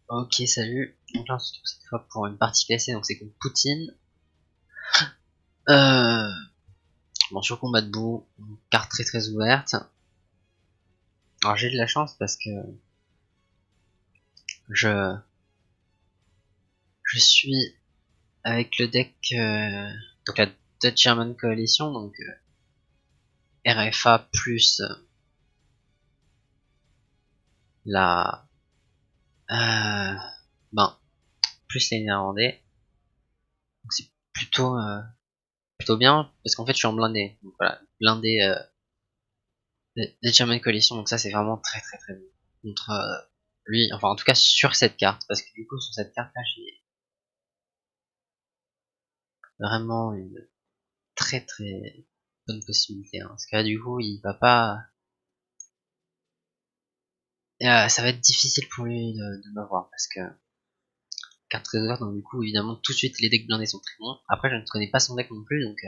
Ok, salut. Donc là, on se retrouve cette fois pour une partie classée, donc c'est contre Poutine. Euh, bon, sur combat debout, une carte très très ouverte. Alors j'ai de la chance parce que je, je suis avec le deck, donc la Dutch German Coalition, donc RFA plus la, euh, ben, plus les Néerlandais. Donc c'est plutôt bien parce qu'en fait je suis en blindé. Donc voilà, blindé des German Coalition, donc ça c'est vraiment très très très bon contre lui, enfin en tout cas sur cette carte, parce que du coup sur cette carte là j'ai vraiment une très très bonne possibilité, hein, parce que là du coup il va pas, ça va être difficile pour lui de m'avoir, parce que carte très ouverte, donc du coup évidemment tout de suite les decks blindés sont très bons. Après je ne connais pas son deck non plus, donc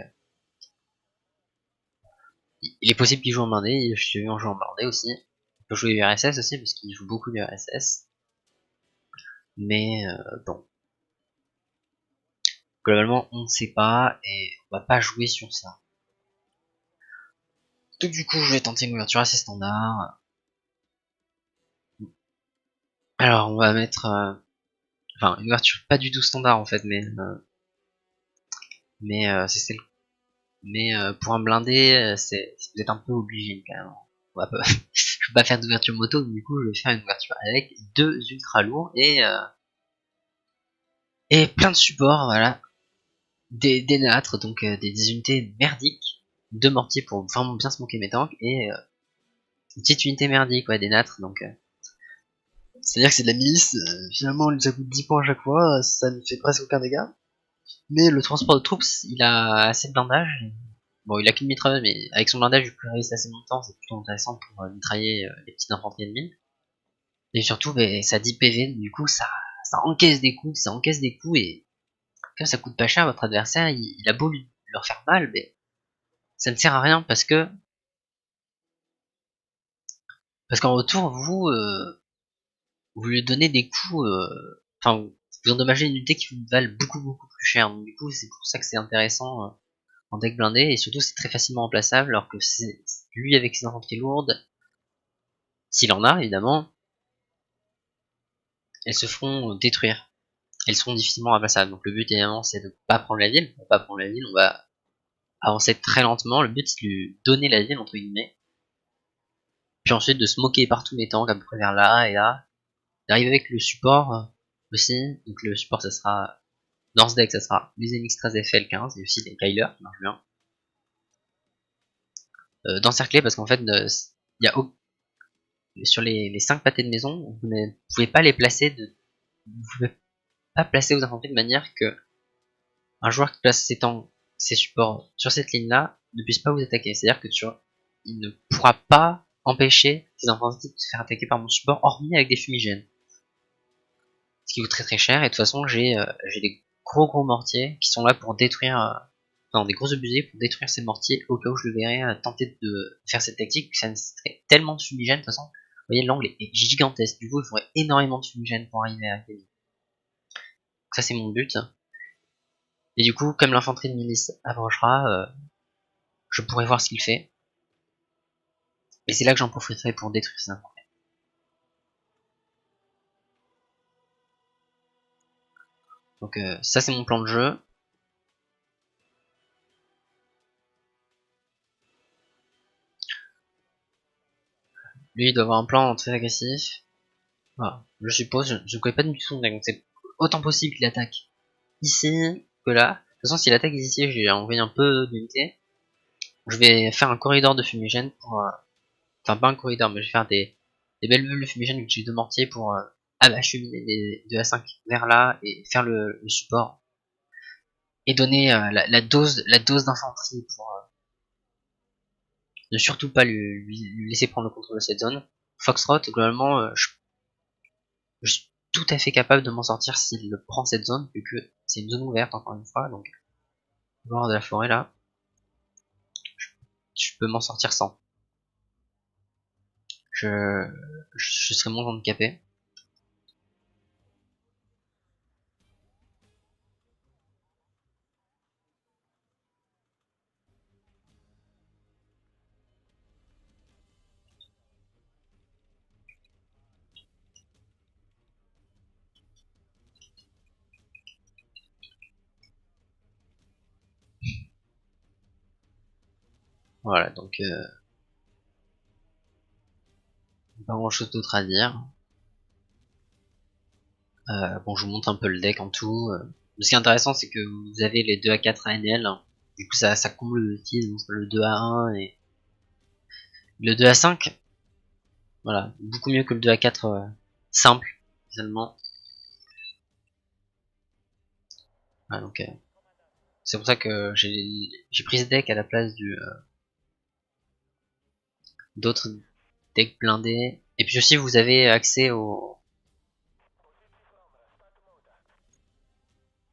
il est possible qu'il joue en blindé, je suis vu en jouant en blindé aussi. Il peut jouer URSS aussi parce qu'il joue beaucoup d'URSS, mais bon, globalement on ne sait pas et on va pas jouer sur ça. Donc du coup je vais tenter une ouverture assez standard. Alors on va mettre, enfin une ouverture pas du tout standard en fait, c'est celle, mais pour un blindé, vous êtes un peu obligé quand même. On va pas, je peux pas faire d'ouverture moto, donc du coup je vais faire une ouverture avec deux ultra lourds et plein de supports, voilà, des nâtres, donc des unités merdiques, deux mortiers pour vraiment bien smoker mes tanks et une petite unité merdique, ouais, des nâtres, donc c'est-à-dire que c'est de la milice, finalement ça coûte 10 points à chaque fois, ça ne fait presque aucun dégât. Mais le transport de troupes, il a assez de blindage. Bon, il a qu'une mitrailleuse, mais avec son blindage, il peut rester assez longtemps, c'est plutôt intéressant pour mitrailler les petites infanteries ennemies. Et surtout, bah, ça 10 PV, du coup, ça encaisse des coups, et comme ça coûte pas cher, votre adversaire, il a beau leur faire mal, mais ça ne sert à rien parce qu'en retour, vous lui donnez des coups, enfin, vous endommagez une unité qui vous valent beaucoup plus cher. Donc du coup, c'est pour ça que c'est intéressant en deck blindé, et surtout c'est très facilement remplaçable, alors que c'est lui avec ses infanteries lourdes, s'il en a évidemment, elles se feront détruire. Elles seront difficilement remplaçables. Donc le but évidemment c'est de pas prendre la ville, on va pas prendre la ville, on va avancer très lentement, le but c'est de lui donner la ville entre guillemets, puis ensuite de se moquer partout mes tanks à peu près vers là et là, d'arriver avec le support aussi, donc le support ça sera, dans ce deck ça sera les NX13 FL15 et aussi les Kyler qui marchent bien, d'encercler parce qu'en fait il y a sur les 5 pâtés de maison, vous ne pouvez pas les placer vous pouvez pas placer vos infanteries de manière que un joueur qui place ses supports sur cette ligne-là ne puisse pas vous attaquer. C'est-à-dire que il ne pourra pas empêcher ses infanteries de se faire attaquer par mon support, hormis avec des fumigènes. Ce qui coûte très très cher, et de toute façon j'ai des gros mortiers qui sont là pour détruire, enfin des gros obusiers pour détruire ces mortiers au cas où je le verrai tenter de faire cette tactique, ça nécessiterait tellement de fumigènes de toute façon. Vous voyez, l'angle est gigantesque, du coup il faudrait énormément de fumigènes pour arriver à gagner. Donc ça c'est mon but. Et du coup, comme l'infanterie de milice approchera, je pourrai voir ce qu'il fait. Et c'est là que j'en profiterai pour détruire ces infanteries. Donc ça c'est mon plan de jeu. Lui il doit avoir un plan très agressif. Voilà. Je suppose, je ne connais pas du tout son deck, donc c'est autant possible qu'il attaque ici que là. De toute façon, s'il attaque ici, j'ai envoyé un peu d'unités. Je vais faire un corridor de fumigène pour... enfin, pas un corridor, mais je vais faire des belles bulles de fumigène avec de mortier pour acheminer de A5 vers là et faire le support. Et donner la dose d'infanterie pour ne surtout pas lui laisser prendre le contrôle de cette zone. Foxtrot, globalement, je suis tout à fait capable de m'en sortir s'il prend cette zone, vu que c'est une zone ouverte encore une fois, donc voir de la forêt là, je peux m'en sortir sans. Je, je serai moins handicapé. Voilà, donc pas grand chose d'autre à dire. Bon, je vous montre un peu le deck en tout. Ce qui est intéressant, c'est que vous avez les 2 à 4 ANL. Du coup, ça comble le tir entre le 2 à 1 et le 2 à 5. Voilà, beaucoup mieux que le 2 à 4 simple, finalement. Voilà, donc c'est pour ça que j'ai pris ce deck à la place d'autres decks blindés. Et puis aussi, vous avez accès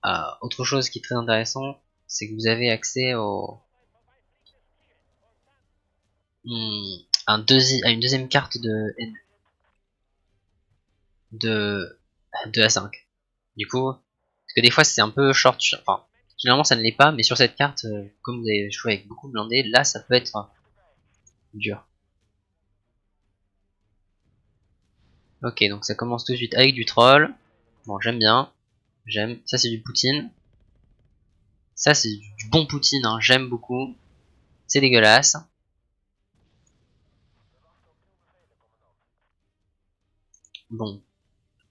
à autre chose qui est très intéressant, c'est que vous avez accès à une deuxième carte de A5. Du coup, parce que des fois c'est un peu short, enfin, généralement ça ne l'est pas, mais sur cette carte, comme vous avez joué avec beaucoup de blindés, là ça peut être dur. Ok, donc ça commence tout de suite avec du troll. Bon, j'aime bien. J'aime. Ça c'est du Poutine. Ça c'est du bon Poutine, hein. J'aime beaucoup. C'est dégueulasse. Bon,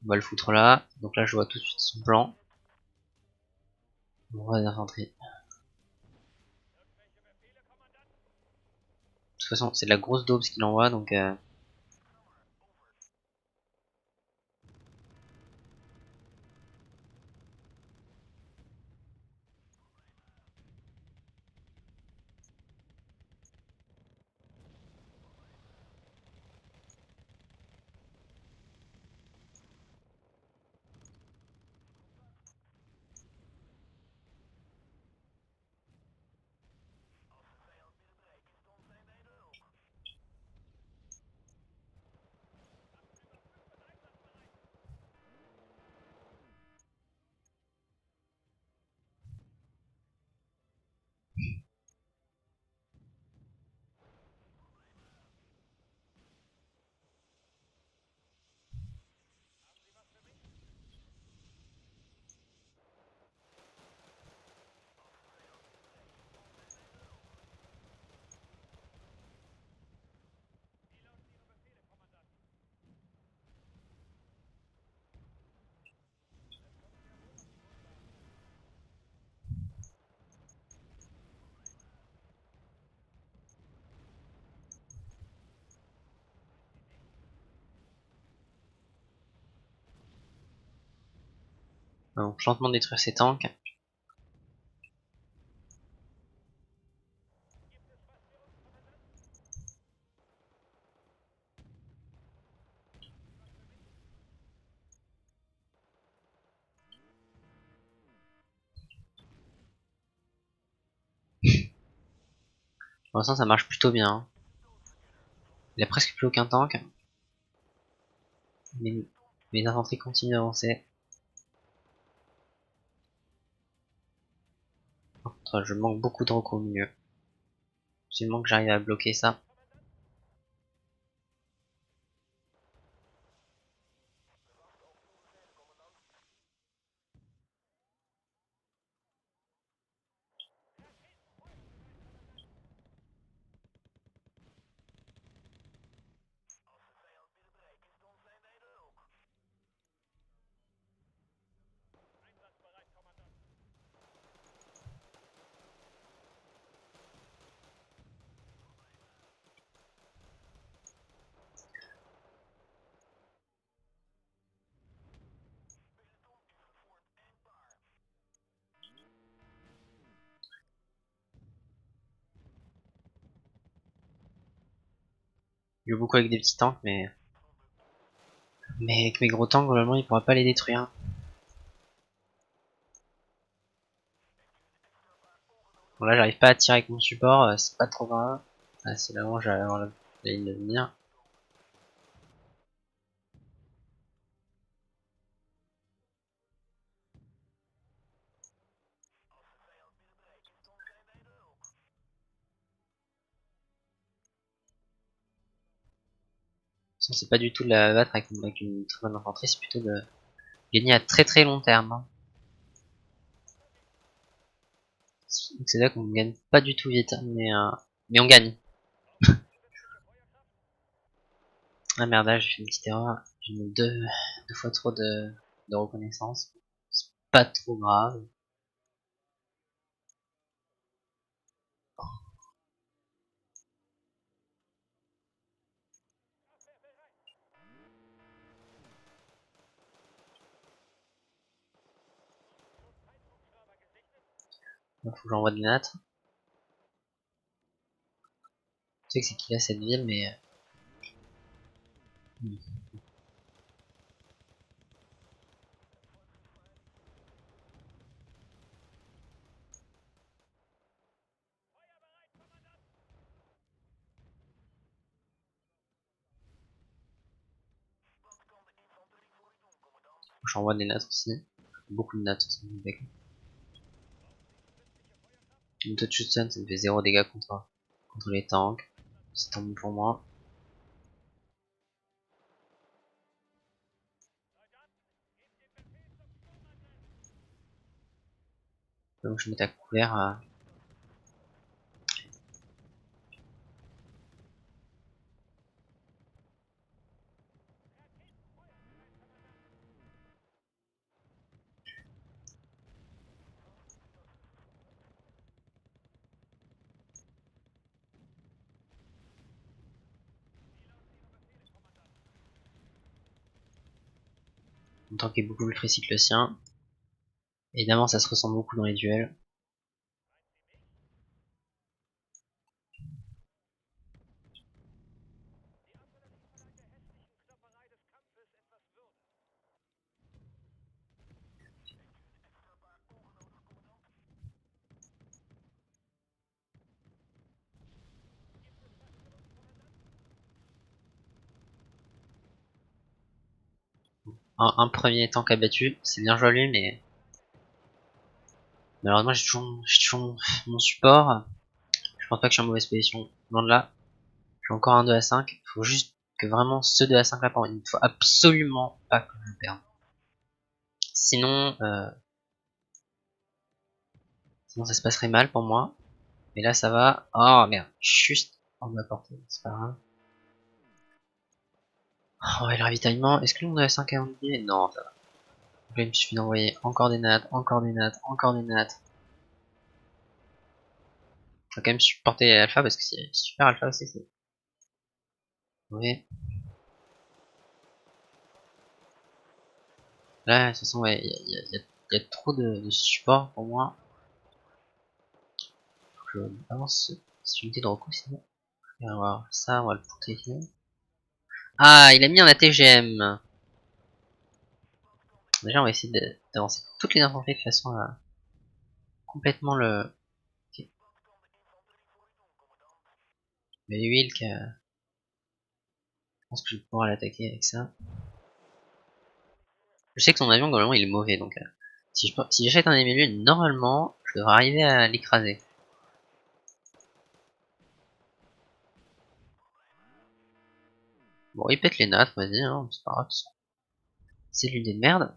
on va le foutre là. Donc là je vois tout de suite son plan. On va d'infanterie. De toute façon, c'est de la grosse daube ce qu'il envoie, donc donc lentement détruire ses tanks. Pour l'instant ça marche plutôt bien, hein. Il a presque plus aucun tank. Mais mes infanteries continuent d'avancer. Je manque beaucoup de recos au milieu. Absolument que j'arrive à bloquer ça. Je joue beaucoup avec des petits tanks, mais avec mes gros tanks, globalement, il pourra pas les détruire. Bon, là, j'arrive pas à tirer avec mon support, c'est pas trop grave. Ah, c'est là où j'arrive à avoir la ligne de venir. C'est pas du tout de la battre avec une très bonne infanterie, c'est plutôt de gagner à très très long terme, hein. Donc c'est là qu'on gagne pas du tout vite, mais on gagne. Ah merde, là j'ai fait une petite erreur. J'ai mis deux fois trop de reconnaissance. C'est pas trop grave. Il faut que j'envoie des nattes. Je sais que c'est qu'il a cette ville, mais... J'envoie des nattes aussi. Beaucoup de nattes aussi. Une Touchstone, ça me fait 0 dégâts contre les tanks. C'est tant bon pour moi. Donc je mets à couvert. Mon tank est beaucoup plus précis que le sien. Évidemment, ça se ressent beaucoup dans les duels. Un premier tank abattu, c'est bien joli, mais malheureusement j'ai toujours mon support. Je pense pas que je suis en mauvaise position. Loin de là. J'ai encore un 2 à 5. Il faut juste que vraiment ce 2 à 5 là, il ne faut absolument pas que je le perde. Sinon, sinon ça se passerait mal pour moi. Mais là ça va. Oh merde, juste en ma portée, c'est pas grave. Oh, et le ravitaillement, est-ce que l'on a 5 à enlever? Non, ça va. Donc là, il me suffit d'envoyer encore des nattes, encore des nattes, encore des nattes. Faut quand même supporter alpha parce que c'est super alpha aussi. Oui. Là, de toute façon, ouais, il y a trop de support pour moi. Faut que je balance cette unité de recours sinon. On va voir ça, on va le protéger. Ah, il a mis un ATGM. Déjà, on va essayer d'avancer toutes les infanteries de façon à complètement le. Okay. Mais lui, je pense que je vais pouvoir l'attaquer avec ça. Je sais que son avion, globalement, il est mauvais, donc si j'achète un MLU, normalement, je devrais arriver à l'écraser. Bon, il pète les nattes, vas-y, hein, c'est pas grave. C'est l'une des merdes.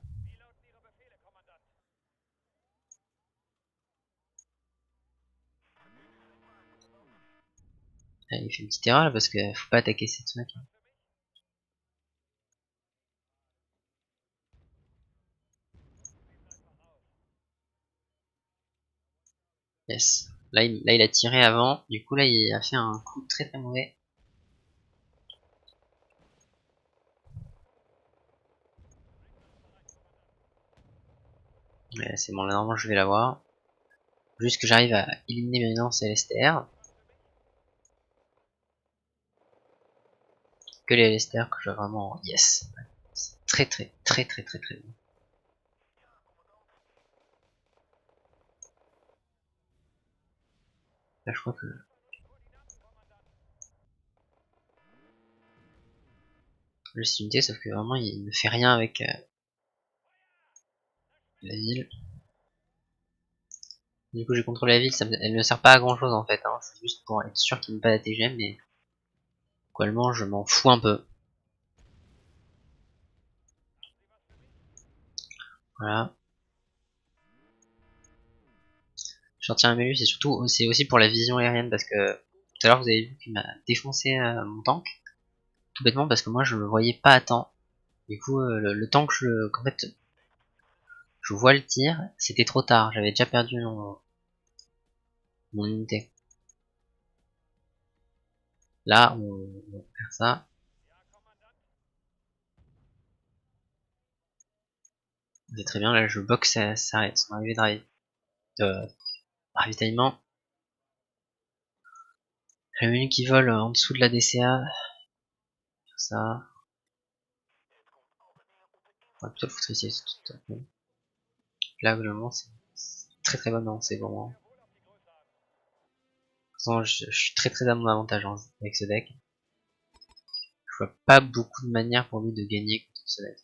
Il fait une petite erreur parce que faut pas attaquer cette mec. Yes. Là il a tiré avant. Du coup, là, il a fait un coup très très mauvais. C'est bon, là, normalement, je vais l'avoir. Juste que j'arrive à éliminer maintenant ces LSTR. Que les LSTR que je vraiment. Yes. C'est très très très très très très bon. Là, je crois que. Juste unité, sauf que vraiment, il ne fait rien avec la ville. Du coup, j'ai contrôlé la ville, elle ne sert pas à grand chose en fait. Hein. C'est juste pour être sûr qu'il n'y ait pas d'ATGM, mais. Globalement, je m'en fous un peu. Voilà. Je retiens un menu, c'est aussi pour la vision aérienne parce que Tout à l'heure vous avez vu qu'il m'a défoncé mon tank, tout bêtement parce que moi je le voyais pas à temps. Du coup le temps que qu'en fait je vois le tir, c'était trop tard, j'avais déjà perdu mon unité. Là on va faire ça. C'est très bien, là je boxe son arrivée de ravitaillement. J'en ai une qui vole en dessous de la DCA. Ça. On va plutôt le foutre ici. Là globalement c'est très très bonne avancée pour moi. De toute façon je suis très à mon avantage avec ce deck. Je vois pas beaucoup de manières pour lui de gagner contre ce deck.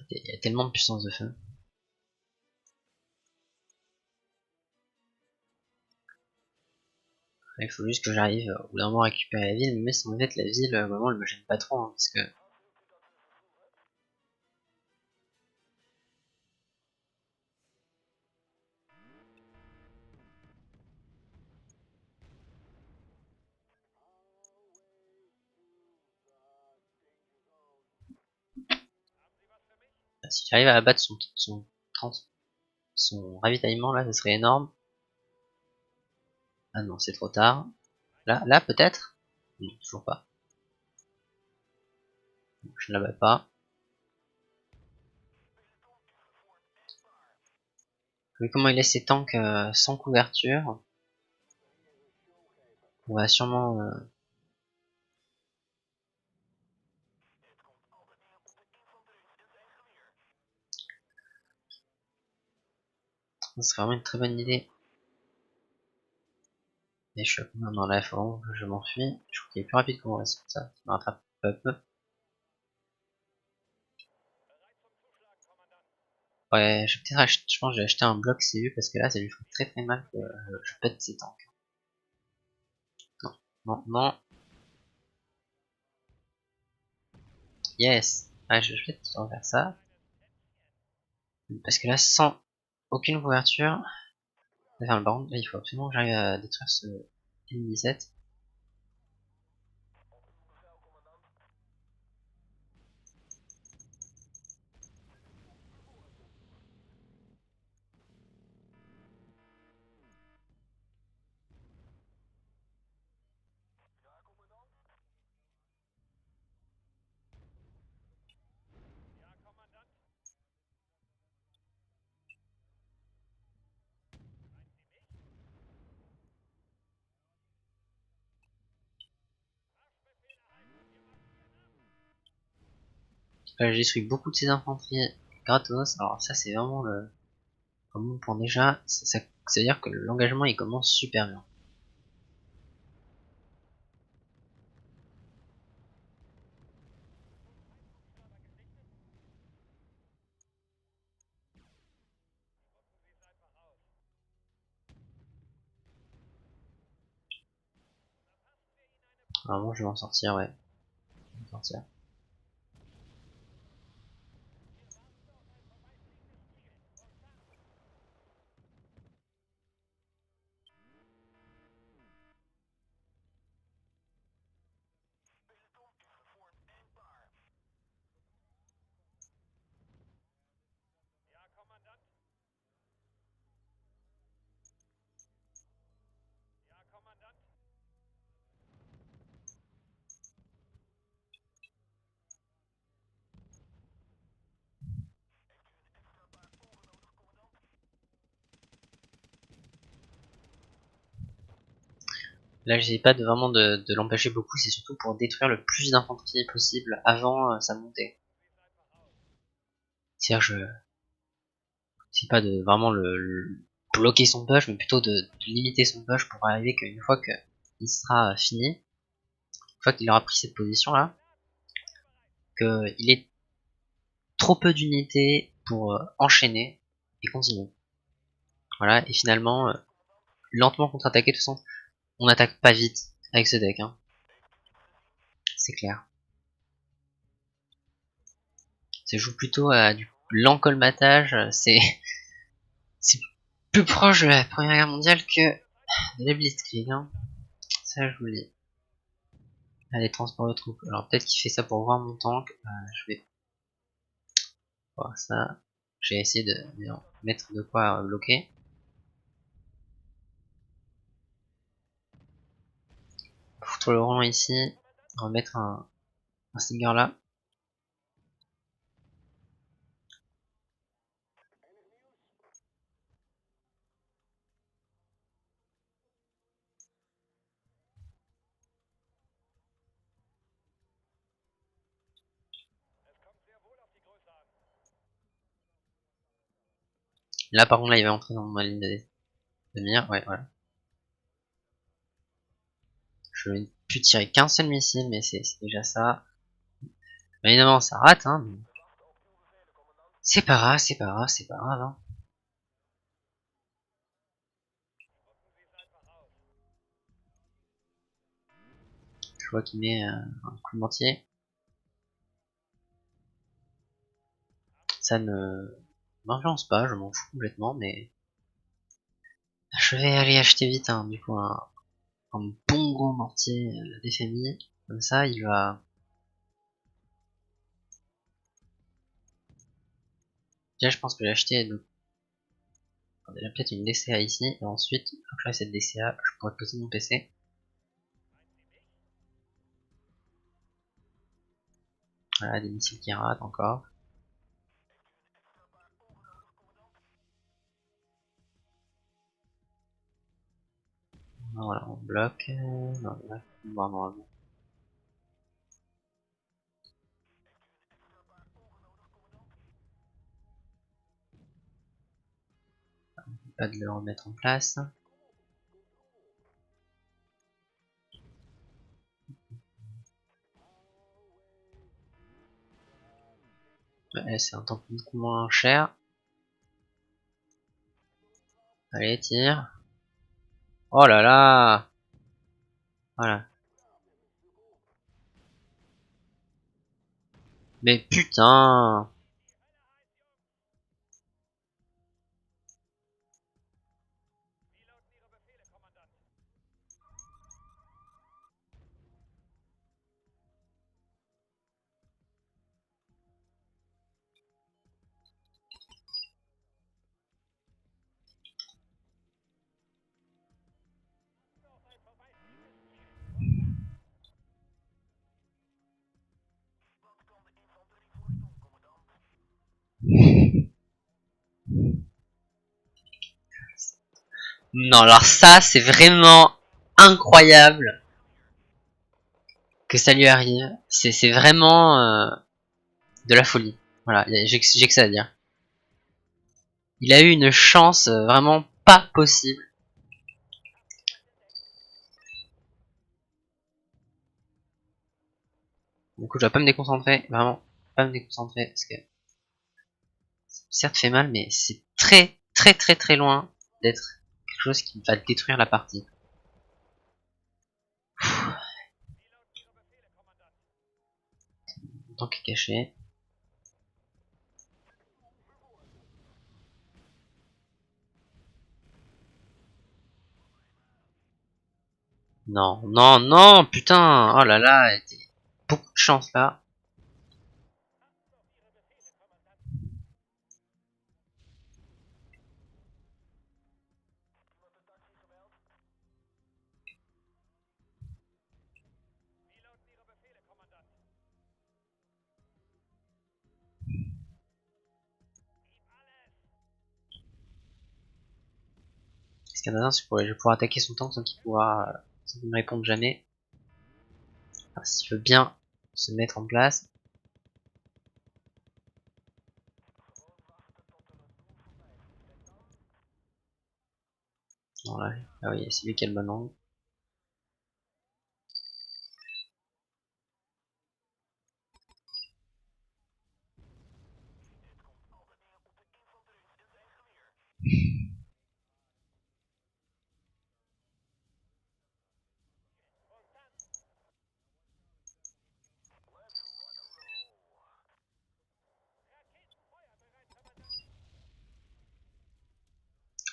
Il y a tellement de puissance de feu. Il faut juste que j'arrive au bout d'un moment à récupérer la ville, mais en fait la ville, vraiment elle me gêne pas trop, hein, parce que si j'arrive à abattre son ravitaillement là, ça serait énorme. Ah non, c'est trop tard. Là peut-être. Non, toujours pas. Je ne l'abats pas. Mais comment il laisse ses tanks sans couverture, on va sûrement... c'est vraiment une très bonne idée. Et je suis dans la forme, je m'enfuis. Je crois qu'il est plus rapide que moi, c'est pour ça. Il me rattrape peu. Ouais, je pense que j'ai acheté un bloc CU parce que là ça lui fait très mal que je pète ses tanks. Non. Yes. Ah, je vais peut-être faire ça. Parce que là, sans aucune couverture, on va faire le baron. Là, il faut absolument que j'arrive à détruire ce M17. Là, j'ai détruit beaucoup de ses infanteries gratos. Alors ça, c'est vraiment le bon point déjà. Ça veut dire que l'engagement, il commence super bien. Vraiment, je vais m'en sortir, ouais. Je vais m'en sortir. Là, j'essaie pas de vraiment de l'empêcher beaucoup. C'est surtout pour détruire le plus d'infanterie possible avant sa montée. C'est-à-dire, je c'est pas de vraiment le bloquer son push, mais plutôt de limiter son push pour arriver qu'une fois qu'il sera fini, une fois qu'il aura pris cette position là, qu'il ait trop peu d'unités pour enchaîner et continuer. Voilà, et finalement, lentement contre-attaquer. De toute façon, on n'attaque pas vite avec ce deck, hein. C'est clair. Ça joue plutôt à du l'encolmatage, c'est plus proche de la Première Guerre mondiale que de la Blitzkrieg, hein. Ça je vous le dis. Allez, transport de troupes. Alors peut-être qu'il fait ça pour voir mon tank. Je vais voir ça. J'ai essayé de mettre de quoi bloquer. Foutre le rang ici. On va mettre un Stinger là. Là par contre là il va entrer dans ma ligne de mire. Ouais voilà. Je ne plus tirer qu'un seul missile mais c'est déjà ça. Évidemment ça rate hein. Mais... c'est pas grave, c'est pas grave, c'est pas grave hein. Je vois qu'il met un coup de mortier. Ça ne m'influence pas, je m'en fous complètement, mais je vais aller acheter vite hein, du coup un bon gros mortier des familles. Comme ça il va... déjà je pense que j'ai acheté déjà peut-être une DCA ici, et ensuite après cette DCA je pourrais poser mon PC. Voilà, des missiles qui ratent encore. Voilà, on bloque. Non, là, on va voir normalement. Pas de le remettre en place. Ouais, c'est un temps beaucoup moins cher. Allez, tire. Oh là là. Voilà. Mais putain. Non, alors ça, c'est vraiment incroyable que ça lui arrive. C'est vraiment de la folie. Voilà, j'ai que ça à dire. Il a eu une chance vraiment pas possible. Du coup, je dois pas me déconcentrer, vraiment pas me déconcentrer parce que certes fait mal, mais c'est très très très très loin d'être quelque chose qui va détruire la partie. Tant que caché. Non, non, non, putain, oh là là, beaucoup de chance là. Ce Canadien, je vais pouvoir attaquer son tank sans qu'il me réponde jamais. Enfin, s'il veut bien se mettre en place. Non, là, ah oui, c'est lui qui a le bon angle.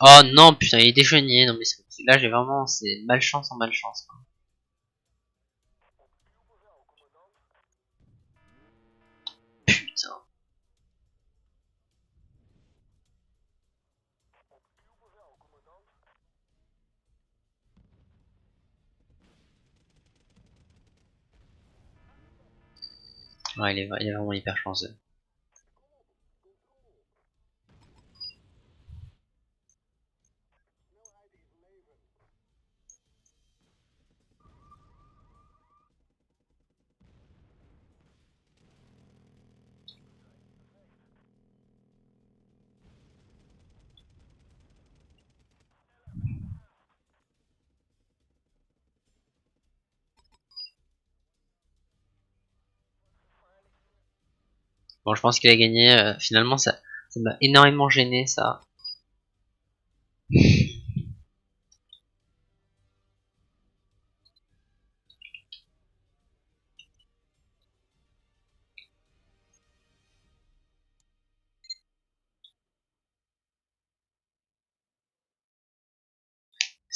Oh non, putain, il est déchaîné. Non mais là j'ai vraiment, c'est malchance en malchance, quoi. Putain. Ouais, il est vraiment hyper chanceux. Bon, je pense qu'il a gagné. Finalement, ça m'a énormément gêné, ça.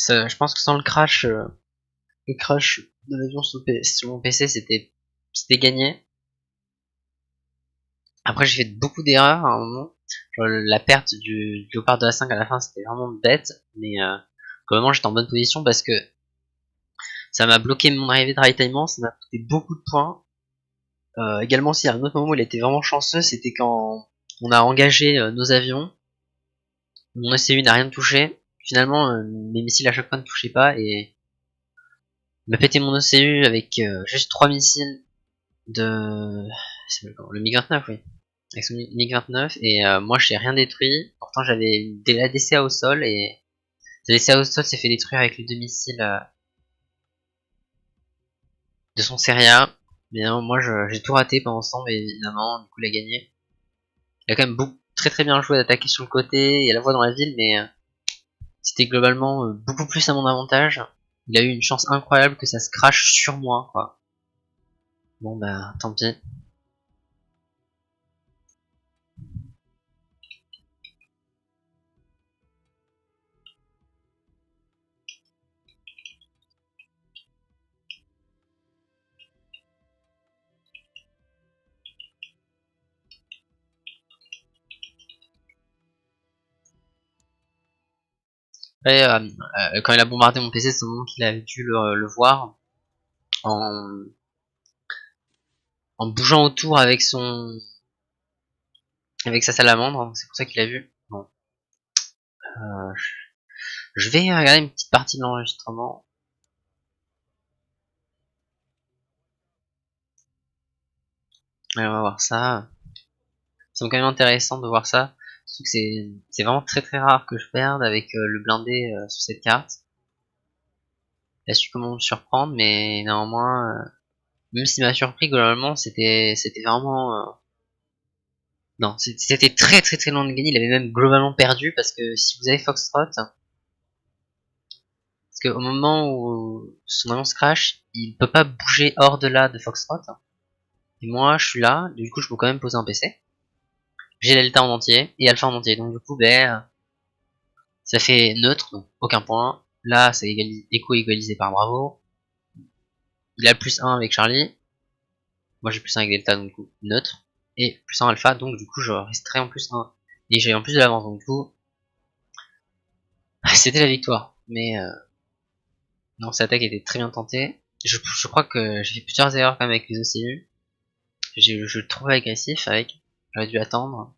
Je pense que sans le crash de l'avion sur mon PC, c'était gagné. Après, j'ai fait beaucoup d'erreurs à un moment. Genre, la perte du Léopard de la 5 à la fin, c'était vraiment bête. Mais quand j'étais en bonne position parce que ça m'a bloqué mon arrivée de ravitaillement, ça m'a coûté beaucoup de points. Également, s'il y a un autre moment où il était vraiment chanceux, c'était quand on a engagé nos avions. Mon ECU n'a rien touché. Finalement, mes missiles à chaque fois ne touchaient pas et il m'a pété mon ECU avec juste 3 missiles de... Le MiG-29, oui. Avec son MiG-29 et moi j'ai rien détruit. Pourtant j'avais la DCA au sol et la DCA au sol s'est fait détruire avec les deux missiles de son Seria. Mais non, moi j'ai tout raté pendant ce temps, mais évidemment, du coup il a gagné. Il a quand même très très bien joué d'attaquer sur le côté et à la fois dans la ville, mais c'était globalement beaucoup plus à mon avantage. Il a eu une chance incroyable que ça se crache sur moi, quoi. Bon bah tant pis. Après, quand il a bombardé mon PC, c'est au moment qu'il a dû le voir en, en bougeant autour avec sa salamandre. C'est pour ça qu'il a vu. Bon, euh, je vais regarder une petite partie de l'enregistrement. Et on va voir ça. C'est quand même intéressant de voir ça. Surtout que c'est vraiment très très rare que je perde avec le blindé sur cette carte. Il a su comment me surprendre, mais néanmoins, même s'il m'a surpris globalement, c'était vraiment non, c'était très très très loin de gagner. Il avait même globalement perdu parce que si vous avez Foxtrot, parce qu'au moment où son annonce crash, il peut pas bouger hors de là de Foxtrot. Et moi, je suis là, du coup, je peux quand même poser un PC. J'ai Delta en entier et Alpha en entier, donc du coup, ben, ça fait neutre, donc aucun point. Là, c'est éco-égalisé par Bravo. Il a le plus 1 avec Charlie. Moi, j'ai plus 1 avec Delta, donc du coup, neutre. Et plus 1 Alpha, donc du coup, je resterai en plus 1. Et j'ai en plus de l'avance, donc du coup, c'était la victoire. Mais non, cette attaque était très bien tentée. Je crois que j'ai fait plusieurs erreurs quand même avec les OCU. Je le trouvais agressif avec. J'aurais dû attendre.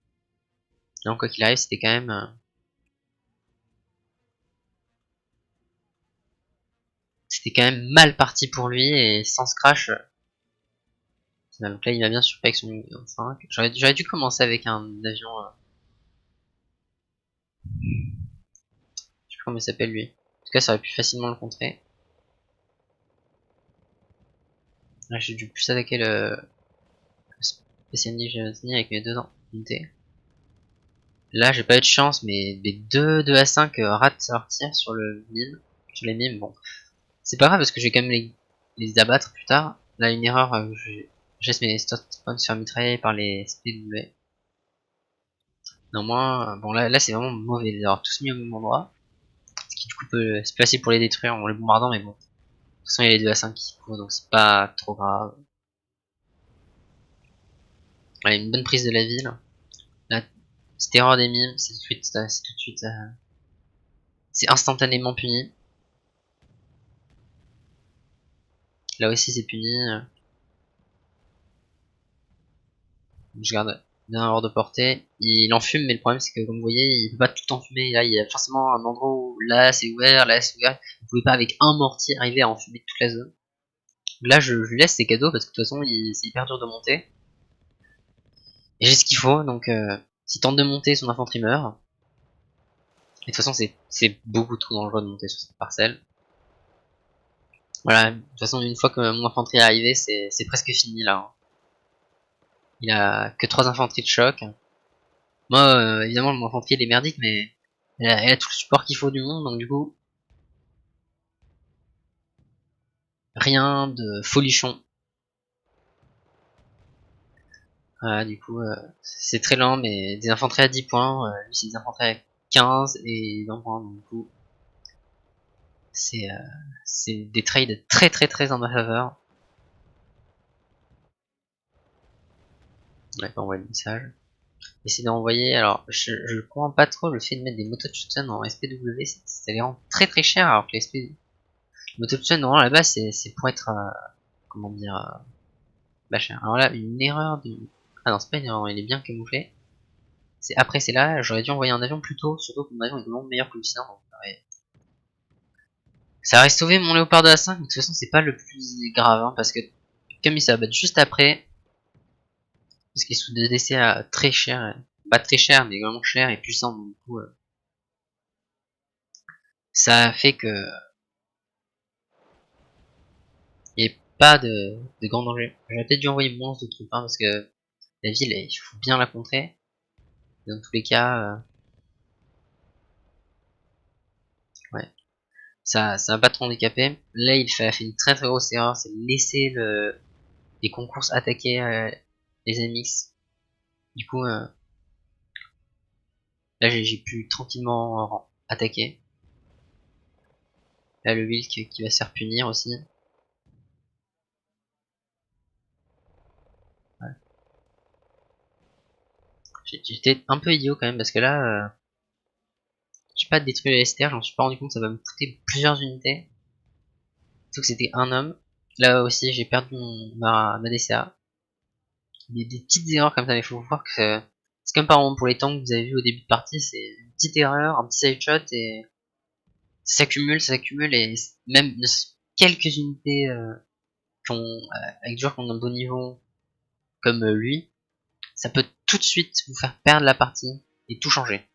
Donc quoi qu'il arrive, c'était quand même... c'était quand même mal parti pour lui et sans ce crash. Donc là, il m'a bien surpris avec son Mi-5. J'aurais dû commencer avec un avion... je sais plus comment il s'appelle lui. En tout cas, ça aurait pu facilement le contrer. Là, j'ai dû plus attaquer le spécialiste avec mes deux unités. Là, j'ai pas eu de chance, mais les deux à 5 ratent leur tir sur le mime. Sur les mimes, bon. C'est pas grave parce que je vais quand même les abattre plus tard. Là, une erreur, je laisse mes spawns se faire mitrailler par les SPW. Néanmoins, bon là c'est vraiment mauvais d'avoir tous mis au même endroit. Ce qui du coup c'est facile pour les détruire en les bombardant, mais bon. De toute façon il y a les 2 à 5 qui courent, donc c'est pas trop grave. Voilà, une bonne prise de la ville. La petite erreur des mimes, c'est tout de suite, c'est instantanément puni. Là aussi c'est puni. Je garde bien hors de portée. Il enfume, mais le problème c'est que comme vous voyez, il peut pas tout enfumer. Là, il y a forcément un endroit où là c'est ouvert, là c'est ouvert. Vous pouvez pas avec un mortier arriver à enfumer toute la zone. Là, je lui laisse ses cadeaux parce que de toute façon, c'est hyper dur de monter. Et j'ai ce qu'il faut, donc s'il tente de monter, son infanterie meurt. Et de toute façon, c'est beaucoup trop dangereux de monter sur cette parcelle. Voilà, de toute façon, une fois que mon infanterie est arrivée, c'est presque fini là. Hein. Il a que 3 infanteries de choc. Moi, évidemment, mon infanterie elle est merdique, mais elle a tout le support qu'il faut du monde, donc du coup, rien de folichon. Voilà, du coup, c'est très lent, mais des infanteries à 10 points, lui c'est des infanteries à 15 et 20 points, donc du coup, c'est des trades très très très en ma faveur. On va envoyer le message. Essayer d'envoyer, alors je comprends pas trop le fait de mettre des moto-tutsun en SPW, ça les rend très très cher, alors que les moto-tutsun, normalement là-bas c'est pour être, comment dire, bah cher. Alors là, une erreur de... Ah non, c'est pas une erreur, il est bien camouflé. C'est là, j'aurais dû envoyer un avion plus tôt, surtout que mon avion est vraiment meilleur que le sien, donc ça aurait sauvé mon Léopard de A5, mais de toute façon c'est pas le plus grave, hein, parce que comme il s'abat juste après, parce qu'il sous des décès à très cher, pas très cher, mais vraiment cher et puissant, donc du coup, ça a fait que il n'y ait pas de grand danger. J'aurais peut-être dû envoyer moins de troupes, hein, parce que la ville, il faut bien la contrer. Dans tous les cas, ouais, ça va pas trop handicapé. Là, il a fait une très très grosse erreur, c'est de laisser les concours attaquer les MX. Du coup, là, j'ai pu tranquillement attaquer. Là, le Wilk qui va se faire punir aussi. Ouais. J'étais un peu idiot quand même parce que là, j'ai pas détruit le STR, j'en suis pas rendu compte, ça va me coûter plusieurs unités. Sauf que c'était un homme. Là aussi, j'ai perdu ma DCA. Des petites erreurs comme ça, mais il faut voir que c'est comme par exemple pour les tanks que vous avez vu au début de partie, c'est une petite erreur, un petit side shot et ça s'accumule et même quelques unités avec des joueurs qui ont un bon niveau comme lui, ça peut tout de suite vous faire perdre la partie et tout changer.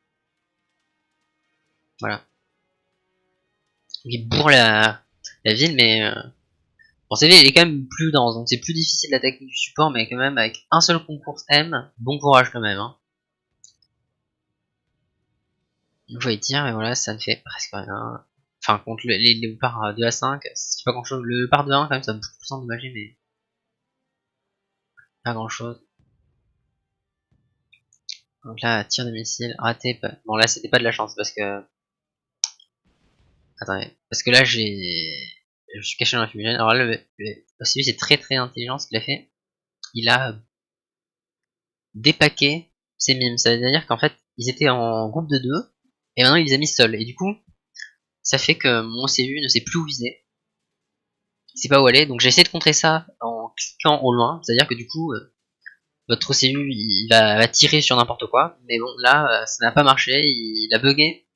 Voilà. Il bourre la ville, mais bon, c'est il est quand même plus dense, donc c'est plus difficile d'attaquer du support, mais quand même avec un seul concours M, bon courage quand même. Hein. Vous voyez dire, mais voilà, ça ne fait presque rien. Enfin, contre les léopards 2 à 5, c'est pas grand chose. Le léopard 2 à 1, quand même, ça me beaucoup plus endommagé, mais pas grand chose. Donc là, tir de missile, raté. Bon, là, c'était pas de la chance parce que. Attendez. Parce que là, je suis caché dans la fumigène. Alors là, celui c'est très très intelligent ce qu'il a fait. Il a dépaqué ses mimes. Ça veut dire qu'en fait, ils étaient en groupe de 2 et maintenant il les a mis seuls. Et du coup, ça fait que mon CU ne sait plus où viser. Il sait pas où aller. Donc j'ai essayé de contrer ça en cliquant au loin. C'est à dire que du coup, votre OCU va tirer sur n'importe quoi. Mais bon, là, ça n'a pas marché. Il a bugué.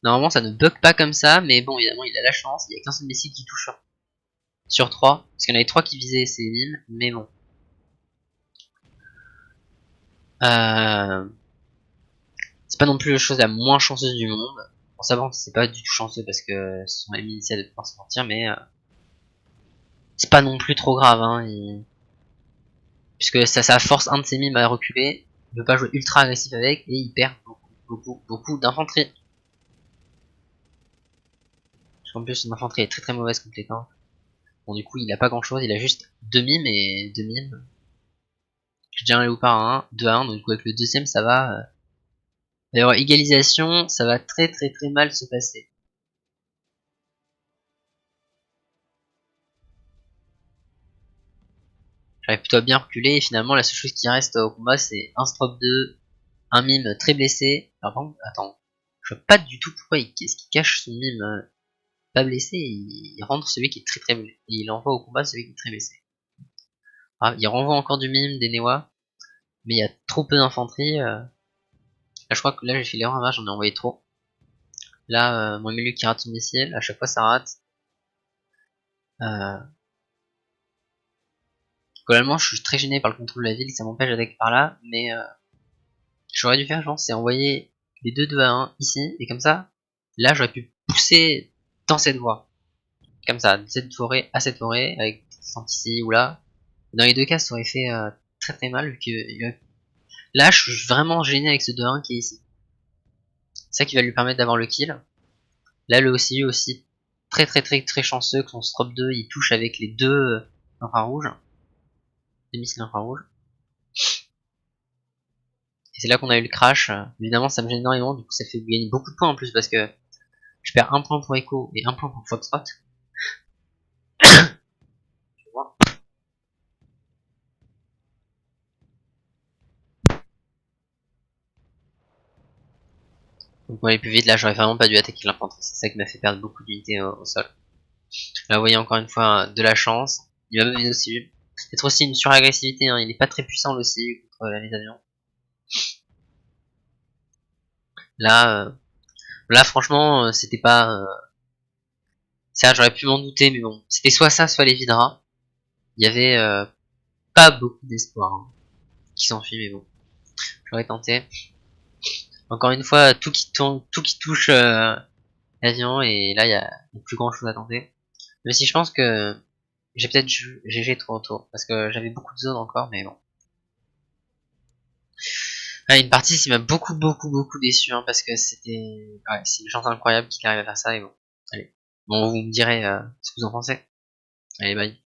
Normalement, ça ne bug pas comme ça. Mais bon, évidemment, il a la chance. Il y a qu'un seul missile qui touche sur 3. Parce qu'il y en avait 3 qui visaient ces villes. Mais bon. Euh, c'est pas non plus la chose la moins chanceuse du monde. Bon, ça va, c'est pas du tout chanceux parce que ce sont les militaires de pouvoir se mentir. Mais c'est pas non plus trop grave. Hein, puisque ça force un de ses mimes à reculer. Il veut pas jouer ultra agressif avec. Et il perd beaucoup d'infanterie. En plus, son infanterie est très très mauvaise contre les tanks. Bon, du coup, il a pas grand chose, il a juste 2 mimes et 2 mimes. J'ai déjà un léopard à 1, 2 à 1, donc du coup, avec le deuxième, ça va. va y avoir égalisation, ça va très très très mal se passer. J'arrive plutôt à bien reculer et finalement la seule chose qui reste au combat c'est un Strop 2, un mime très blessé. Alors par contre, attends, je vois pas du tout pourquoi qu'est-ce qu'il cache son mime pas blessé, il rentre celui qui est très très blessé. Et il envoie au combat celui qui est très blessé. Ah, il renvoie encore du mime, des Newa, mais il y a trop peu d'infanterie. Là je crois que là j'ai fait l'erreur, j'en ai envoyé trop. Là mon milieu qui rate son missile, à chaque fois ça rate. Globalement je suis très gêné par le contrôle de la ville, ça m'empêche d'attaquer par là, mais j'aurais dû faire je pense c'est envoyer les deux 2 à 1 ici, et comme ça, là j'aurais pu pousser dans cette voie. Comme ça, de cette forêt à cette forêt, avec ici ou là. Dans les deux cas ça aurait fait très très mal, vu que là je suis vraiment gêné avec ce 2-1 qui est ici. C'est ça qui va lui permettre d'avoir le kill. Là le OCU aussi très très très très chanceux que son Strop 2 il touche avec les deux infrarouges. Les missiles infrarouges. Et c'est là qu'on a eu le crash. Évidemment ça me gêne énormément, du coup ça fait gagner beaucoup de points en plus parce que je perds un point pour Echo et un point pour Foxtrot. Donc pour aller plus vite, là j'aurais vraiment pas dû attaquer l'infanterie, c'est ça qui m'a fait perdre beaucoup d'unités au sol. Là vous voyez encore une fois de la chance, il va même aussi peut-être aussi une suragressivité, hein. Il est pas très puissant l'OCU contre les avions. Là, là franchement c'était pas... ça j'aurais pu m'en douter, mais bon, c'était soit ça, soit les Vidra. Il y avait pas beaucoup d'espoir hein, qui s'enfuit, mais bon, j'aurais tenté. Encore une fois, tout qui touche l'avion, et là il y a plus grand chose à tenter. Mais si je pense que j'ai peut-être GG trop tôt, parce que j'avais beaucoup de zones encore, mais bon. Ah, une partie qui m'a beaucoup déçu, hein, parce que c'était... Ouais, c'est une chance incroyable qu'il arrive à faire ça, et bon. Allez. Bon, vous me direz ce que vous en pensez. Allez, bye.